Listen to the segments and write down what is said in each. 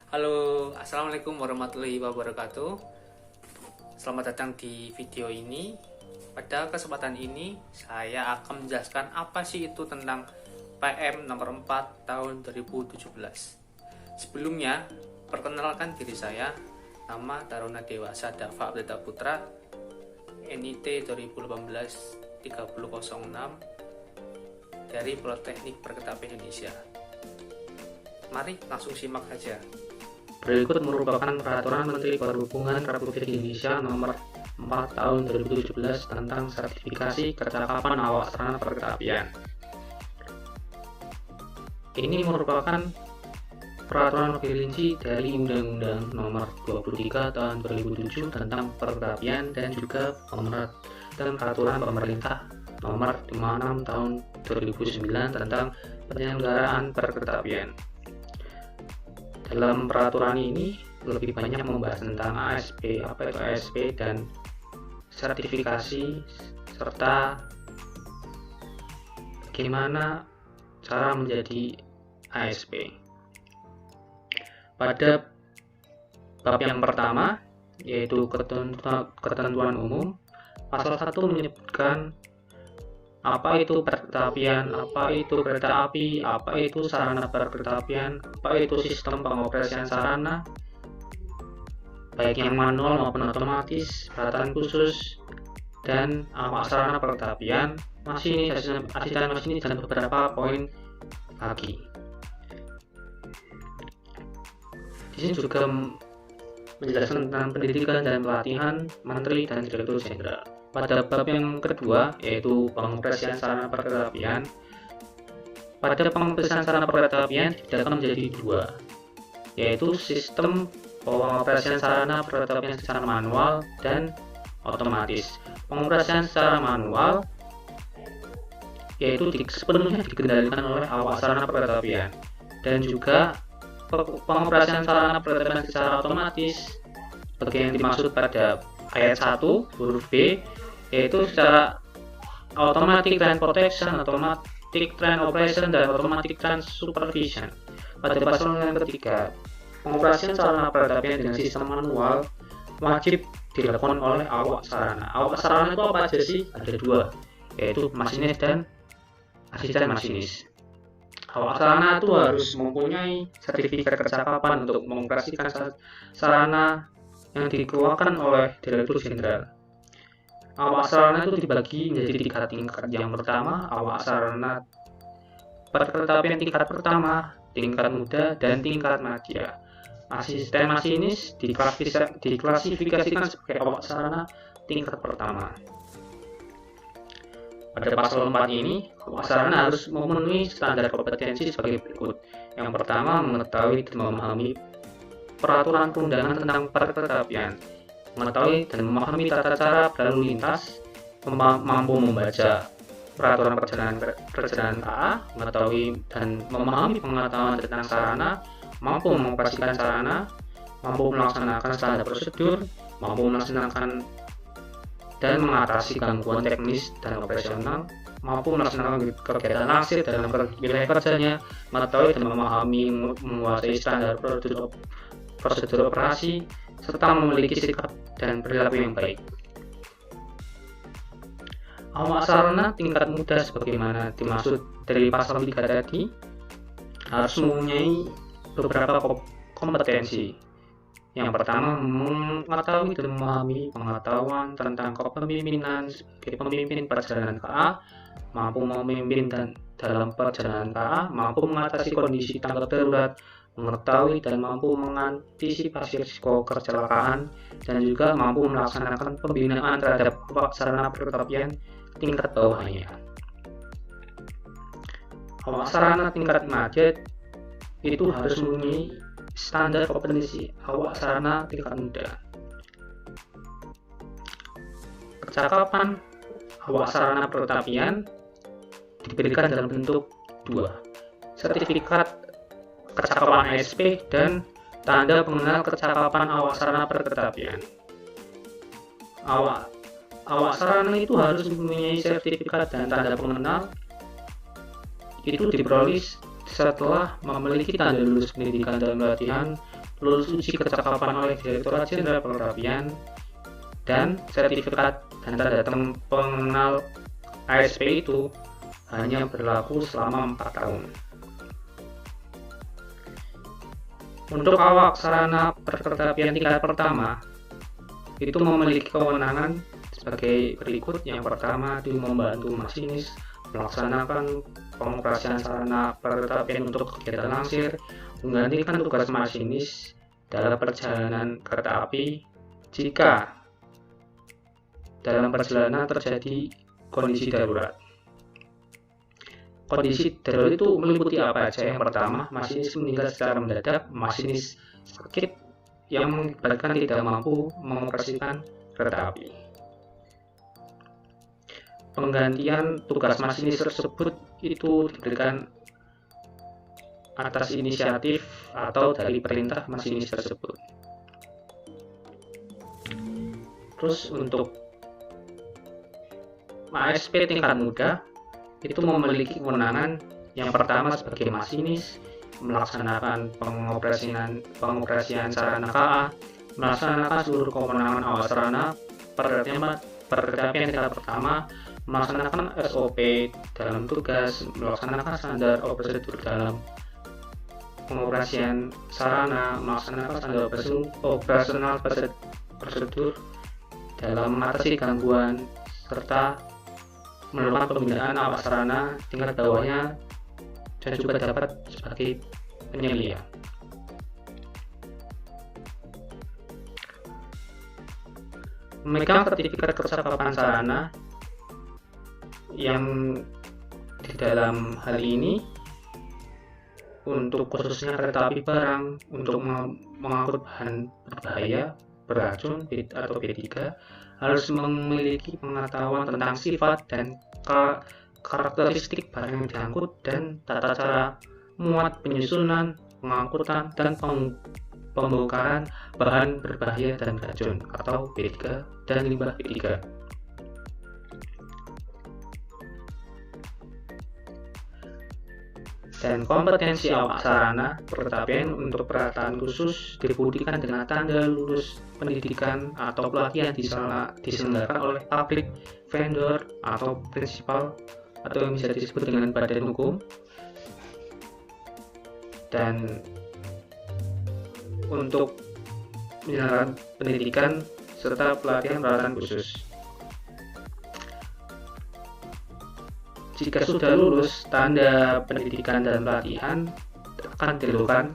Halo, assalamualaikum warahmatullahi wabarakatuh. Selamat datang di video ini. Pada kesempatan ini, saya akan menjelaskan apa sih itu tentang PM nomor 4 tahun 2017. Sebelumnya, perkenalkan diri saya. Nama Taruna Dewasa Dava Abdita Putra, NIT 2018-3006 dari Politeknik Perkereta-Apian Indonesia. Mari langsung simak saja. Berikut merupakan Peraturan Menteri Perhubungan Republik Indonesia Nomor 4 Tahun 2017 tentang sertifikasi kecakapan awak sarana perkereta-apian. Ini merupakan peraturan lebih rinci dari Undang-Undang Nomor 23 Tahun 2007 tentang perkereta-apian dan juga dan Peraturan Pemerintah Nomor 56 Tahun 2009 tentang penyelenggaraan perkereta-apian. Dalam peraturan ini lebih banyak membahas tentang ASP, apa itu ASP, dan sertifikasi, serta bagaimana cara menjadi ASP. Pada bab yang pertama, yaitu ketentuan umum, pasal 1 menyebutkan apa itu perkereta-apian, apa itu kereta api, apa itu sarana perkereta-apian, apa itu sistem pengoperasian sarana, baik yang manual maupun otomatis, peralatan khusus, dan awak sarana perkereta-apian, asisten masinis, dan beberapa poin lagi. Di sini juga menjelaskan tentang pendidikan dan pelatihan Menteri dan Direktur Jenderal. Pada bab yang kedua, yaitu pengoperasian sarana perkereta-apian. Pada pengoperasian sarana perkereta-apian dibedakan menjadi dua, yaitu sistem pengoperasian sarana perkereta-apian secara manual dan otomatis. Pengoperasian secara manual yaitu sepenuhnya dikendalikan oleh awak sarana perkereta-apian, dan juga pengoperasian sarana perkereta-apian secara otomatis seperti yang dimaksud pada ayat 1 huruf B, yaitu secara automatic train protection, automatic train operation, dan automatic train supervision. Pada pasal yang ketiga, pengoperasian sarana perkereta-apian dengan sistem manual wajib dilakukan oleh awak sarana. Awak sarana itu apa aja sih? Ada dua, yaitu masinis dan asisten masinis. Awak sarana itu harus mempunyai sertifikat kecakapan untuk mengoperasikan sarana yang dikeluarkan oleh Direktur Jenderal. Awak sarana itu dibagi menjadi 3 tingkat. Yang pertama, awak sarana perkereta-apian tingkat pertama, tingkat muda, dan tingkat madya. Asisten masinis diklasifikasikan sebagai awak sarana tingkat pertama. Pada pasal 4 ini, awak sarana harus memenuhi standar kompetensi sebagai berikut. Yang pertama, mengetahui dan memahami peraturan perundangan tentang perkereta-apian, mengetahui dan memahami tata cara berlalu lintas, mampu membaca peraturan perjalanan KA, mengetahui dan memahami pengetahuan tentang sarana, mampu mengoperasikan sarana, mampu melaksanakan standar prosedur, mampu melaksanakan dan mengatasi gangguan teknis dan operasional, mampu melaksanakan kegiatan langsir dalam wilayah kerjanya, mengetahui dan memahami menguasai standar prosedur operasi, serta memiliki sikap dan perilaku yang baik. Awak sarana tingkat muda sebagaimana dimaksud dari pasal 3 tadi harus mempunyai beberapa kompetensi. Yang pertama, mengetahui dan memahami pengetahuan tentang kepemimpinan sebagai pemimpin perjalanan KA, mampu memimpin dan dalam perjalanan KA, mampu mengatasi kondisi tanggap darurat, mengetahui dan mampu mengantisipasi risiko kecelakaan, dan juga mampu melaksanakan pembinaan terhadap awak sarana perkereta-apian tingkat bawahnya. Awak sarana tingkat madya itu harus mempunyai standar kompetensi awak sarana tingkat muda. Kecakapan awak sarana perkereta-apian diberikan dalam bentuk dua, sertifikat kecakapan ASP dan tanda pengenal kecakapan awak sarana perkereta-apian. Awak sarana itu harus mempunyai sertifikat dan tanda pengenal itu diperoleh setelah memiliki tanda lulus pendidikan dan pelatihan lulus uji kecakapan oleh Direktorat Jenderal Perkeretaapian, dan sertifikat dan tanda pengenal ASP itu hanya berlaku selama 4 tahun. Untuk awak sarana perkeretaapian tingkat pertama itu memiliki kewenangan sebagai berikut. Yang pertama, itu membantu masinis melaksanakan pengoperasian sarana perkeretaapian untuk kegiatan langsir, menggantikan tugas masinis dalam perjalanan kereta api jika dalam perjalanan terjadi kondisi darurat. Kondisi darurat itu meliputi apa aja? Yang pertama, masinis meninggal secara mendadak, masinis sakit yang mengakibatkan tidak mampu mengoperasikan kereta api. Penggantian tugas masinis tersebut itu diberikan atas inisiatif atau dari perintah masinis tersebut. Terus untuk ASP tingkat muda itu memiliki kewenangan yang pertama sebagai masinis melaksanakan pengoperasian sarana KA, melaksanakan seluruh kewenangan awak sarana perkeretaapian tingkat pertama, melaksanakan SOP dalam tugas, melaksanakan standar prosedur dalam pengoperasian sarana, melaksanakan standar operasional prosedur dalam mengatasi gangguan, serta melakukan pembinaan awak sarana tingkat bawahnya, dan juga dapat sebagai penyelia. Memegang sertifikat kecakapan sarana yang di dalam hal ini untuk khususnya kereta api barang untuk mengangkut bahan berbahaya, beracun atau B3 harus memiliki pengetahuan tentang sifat dan karakteristik barang yang diangkut dan tata cara muat, penyusunan, pengangkutan, dan pembongkaran bahan berbahaya dan beracun atau B3 dan limbah B3. Dan kompetensi awak sarana perkeretaapian untuk peralatan khusus dibuktikan dengan tanda lulus pendidikan atau pelatihan diselenggarakan oleh public vendor atau prinsipal atau yang bisa disebut dengan badan hukum. Dan untuk menjalankan pendidikan serta pelatihan peralatan khusus. Jika sudah lulus, tanda pendidikan dan pelatihan akan dilakukan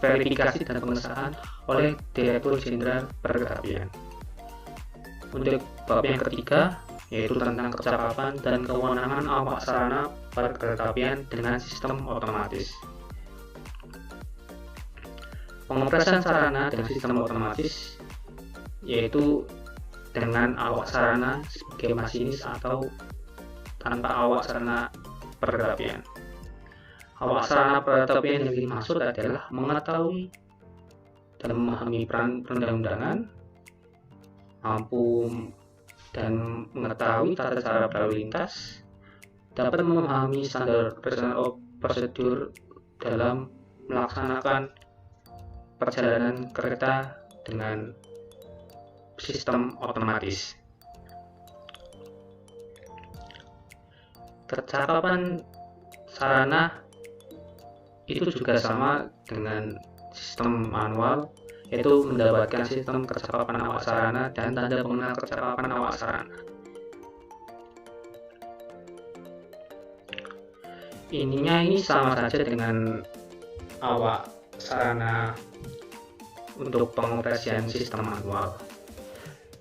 verifikasi dan pengesahan oleh Direktur Jenderal Perkeretaapian. Untuk bab yang ketiga, yaitu tentang kecakapan dan kewenangan awak sarana perkeretaapian dengan sistem otomatis. Pengoperasian sarana dengan sistem otomatis yaitu dengan awak sarana sebagai masinis atau tanpa awak sarana perkeretaapian. Awak sarana perkeretaapian yang dimaksud adalah mengetahui dan memahami perundang-undangan, mampu dan mengetahui tata cara berlalu lintas, dapat memahami standar prosedur dalam melaksanakan perjalanan kereta dengan sistem otomatis. Kecakapan sarana itu juga sama dengan sistem manual, yaitu mendapatkan sistem kecakapan awak sarana dan tanda pengenal kecakapan awak sarana. Ini sama saja dengan awak sarana untuk pengoperasian sistem manual.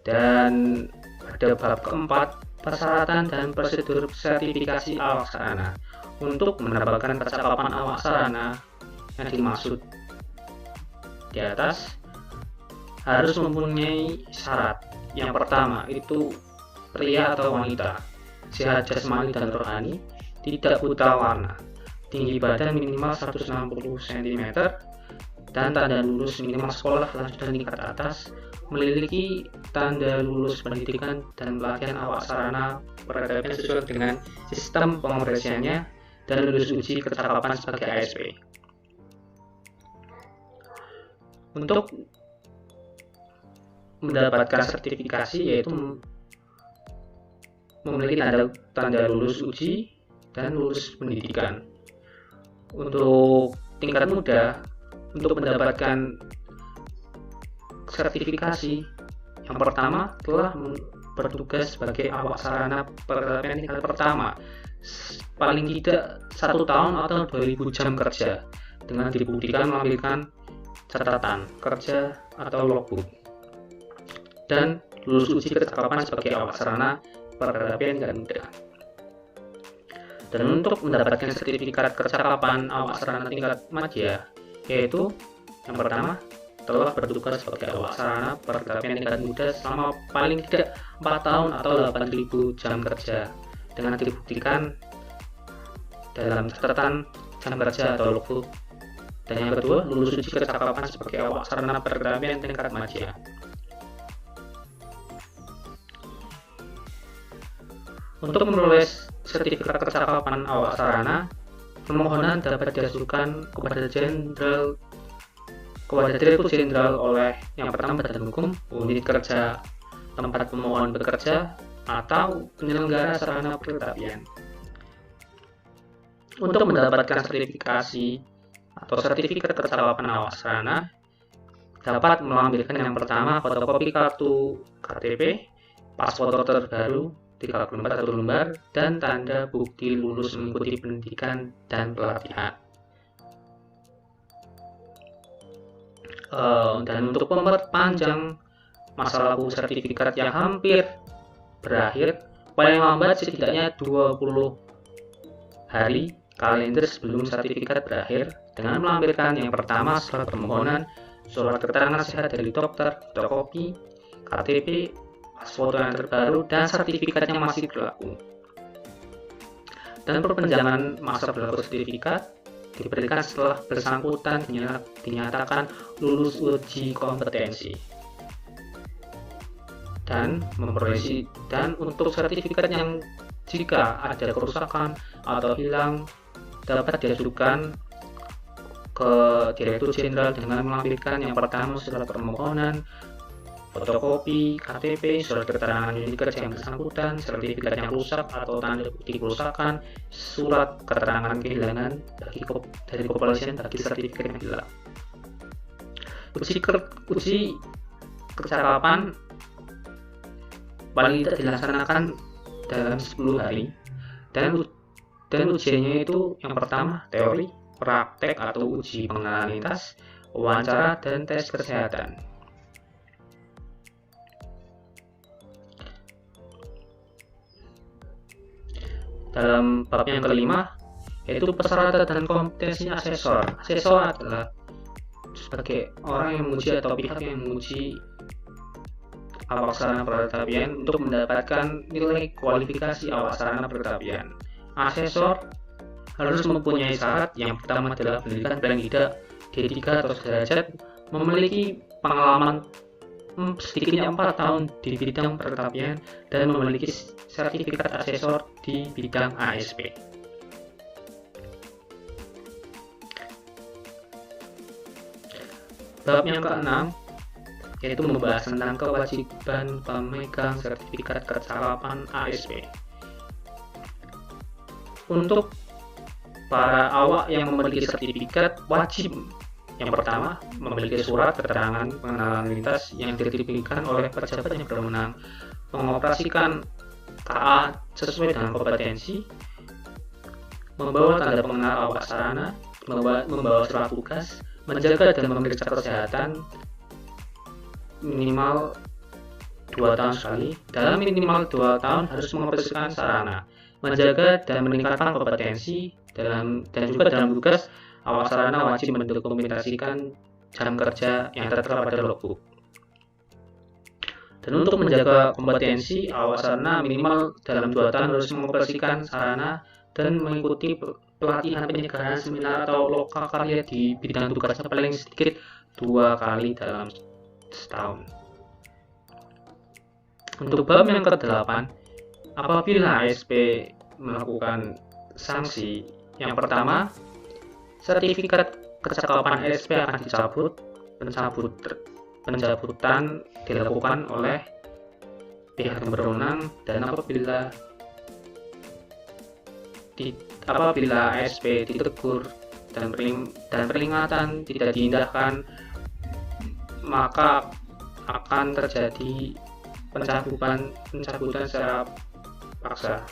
Dan pada bab keempat, persyaratan dan prosedur sertifikasi awak sarana. Untuk mendapatkan kecakapan awak sarana yang dimaksud di atas harus mempunyai syarat. Yang pertama itu pria atau wanita, sehat jasmani dan rohani, tidak buta warna, tinggi badan minimal 160 cm, dan tanda lulus minimal sekolah lanjutan tingkat atas, memiliki tanda lulus pendidikan dan pelatihan awak sarana perkeretaapian sesuai dengan sistem pengoperasiannya, dan lulus uji kecakapan sebagai ASP. Untuk mendapatkan sertifikasi yaitu memiliki tanda lulus uji dan lulus pendidikan. Untuk tingkat muda, untuk mendapatkan sertifikasi, yang pertama telah bertugas sebagai awak sarana perkereta apian tingkat pertama, paling tidak 1 tahun atau 2000 jam kerja, dengan dibuktikan melampirkan catatan kerja atau logbook, dan lulus uji kecakapan sebagai awak sarana perkereta apian tingkat muda. Dan untuk mendapatkan sertifikat kecakapan awak sarana tingkat madya, yaitu yang pertama telah bertugas sebagai awak sarana perkereta apian tingkat muda selama paling tidak 4 tahun atau 8000 jam kerja, dengan dibuktikan dalam catatan jam kerja atau logbook. Dan yang kedua, lulus uji kecakapan sebagai awak sarana perkereta apian tingkat madya. Untuk memperoleh sertifikat kecakapan awak sarana, permohonan dapat diajukan kepada Direktur Jenderal oleh yang pertama Badan Hukum, unit kerja tempat pemohon bekerja, atau penyelenggara sarana perkereta apian. Untuk mendapatkan sertifikasi atau sertifikat kecakapan awak sarana, dapat melampirkan yang pertama fotokopi kartu KTP, paspor terbaru 34 satu lembar, dan tanda bukti lulus mengikuti pendidikan dan pelatihan. Dan untuk memperpanjang masa laku sertifikat yang hampir berakhir, paling lambat setidaknya 20 hari kalender sebelum sertifikat berakhir, dengan melampirkan yang pertama surat permohonan, surat keterangan sehat dari dokter, fotokopi, KTP, paspor yang terbaru, dan sertifikatnya masih berlaku. Dan perpanjangan masa berlaku sertifikat diberikan setelah bersangkutan dinyatakan lulus uji kompetensi dan memperoleh. Dan untuk sertifikat yang jika ada kerusakan atau hilang, dapat diajukan ke Direktur Jenderal dengan melampirkan yang pertama surat permohonan, fotokopi KTP, surat keterangan unit kerja yang bersangkutan, sertifikat yang rusak atau tanda bukti kerusakan, surat keterangan kehilangan dari kepolisian bagi sertifikat yang hilang. Uji kecakapan paling tidak dilaksanakan dalam 10 hari, dan ujiannya itu yang pertama teori, praktek atau uji pengenalan lintas, wawancara, dan tes kesehatan. Dalam bab yang kelima, yaitu persyaratan dan kompetensi asesor. Asesor adalah sebagai orang yang menguji atau pihak yang menguji awak sarana perkereta apian untuk mendapatkan nilai kualifikasi awak sarana perkereta apian. Asesor harus mempunyai syarat. Yang pertama adalah pendidikan paling tidak D3 atau sederajat, memiliki pengalaman sedikitnya 4 tahun di bidang perkereta apian, dan memiliki sertifikat asesor di bidang ASP. Bab yang keenam yaitu membahas tentang kewajiban pemegang sertifikat kecakapan ASP. Untuk para awak yang memiliki sertifikat, wajib yang pertama memiliki surat keterangan pengenalan lintas yang diterbitkan oleh pejabat yang berwenang, mengoperasikan KA sesuai dengan kompetensi, membawa tanda pengenal awak sarana, membawa surat tugas, menjaga dan memeriksa kesehatan minimal 2 tahun sekali. Dalam minimal 2 tahun harus mengoperasikan sarana, menjaga dan meningkatkan kompetensi dan juga dalam tugas awak sarana wajib mendokumentasikan jam kerja yang tertera pada logbook. Dan untuk menjaga kompetensi, awak sarana minimal dalam 2 tahun harus mengoperasikan sarana dan mengikuti pelatihan penyegaran seminar atau lokal karya di bidang tugasnya paling sedikit 2 kali dalam setahun. Untuk bab yang ke-8, apabila ASP melakukan sanksi, yang pertama, sertifikat kecakapan ASP akan dicabut pencabutan dilakukan oleh pihak yang berwenang, dan apabila ASP ditegur dan peringatan tidak diindahkan, maka akan terjadi pencabutan secara paksa.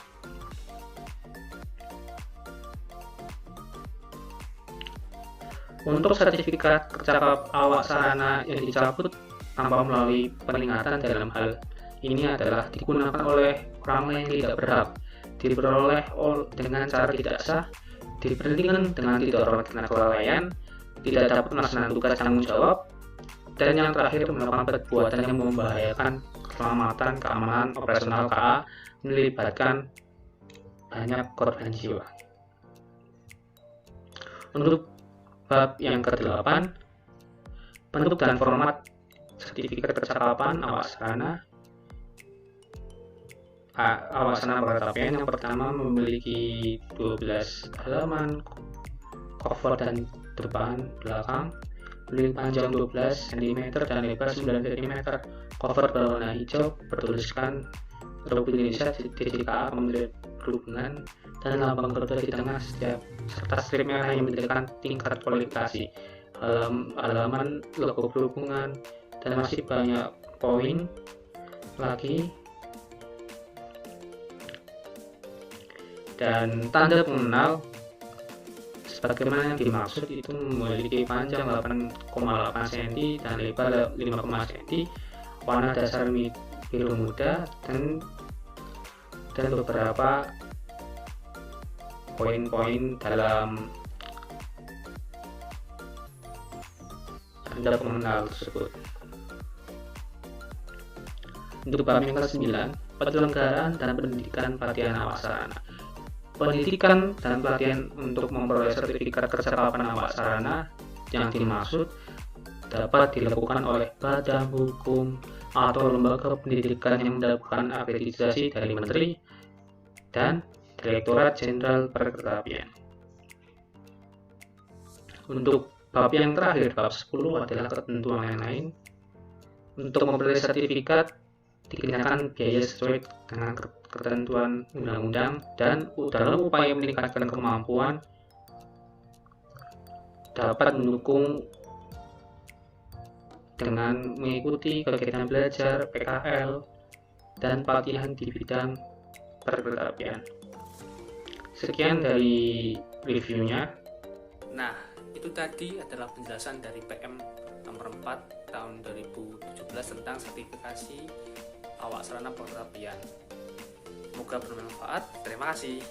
Untuk sertifikat kerja awak sarana yang dicabut tanpa melalui peringatan dalam hal ini adalah digunakan oleh orang lain yang tidak berhak, diperoleh dengan cara tidak sah, diberhentikan dengan tidak hormat karena kelalaian, tidak dapat melaksanakan tugas tanggung jawab, dan yang terakhir melakukan perbuatan yang membahayakan keselamatan keamanan operasional KA melibatkan banyak korban jiwa. Untuk bab yang ke-8, bentuk dan format sertifikat kecakapan awak sarana kereta apian. Yang pertama memiliki 12 halaman, cover dan depan belakang, memiliki panjang 12 cm dan lebar 9 cm, cover berwarna hijau, bertuliskan Republik Indonesia, DJKA, Kementerian Perhubungan, dan lambang Garuda di tengah serta strip merah yang menunjukkan tingkat kualifikasi, halaman logo perhubungan, dan masih banyak poin lagi. Dan tanda pengenal sebagaimana yang dimaksud itu memiliki panjang 8,8 cm dan lebar 5,5 cm, warna dasar biru muda, dan beberapa poin-poin dalam tanda pengenal tersebut. Untuk bab yang ke-9, penyelenggaraan dan pendidikan pelatihan awak sarana. Pendidikan dan pelatihan untuk memperoleh sertifikat kecakapan awak sarana yang dimaksud dapat dilakukan oleh badan hukum atau lembaga pendidikan yang mendapatkan akreditasi dari Menteri dan Direktorat Jenderal Perkeretaapian. Untuk bab yang terakhir, bab 10 adalah ketentuan lain-lain. Untuk memperoleh sertifikat dikenakan biaya sesuai dengan ketentuan undang-undang, dan dalam upaya meningkatkan kemampuan dapat mendukung dengan mengikuti kegiatan belajar, PKL, dan pelatihan di bidang perkeretaapian. Sekian dari reviewnya. Nah, itu tadi adalah penjelasan dari PM nomor 4 tahun 2017 tentang sertifikasi awak sarana perkeretaapian. Semoga bermanfaat. Terima kasih.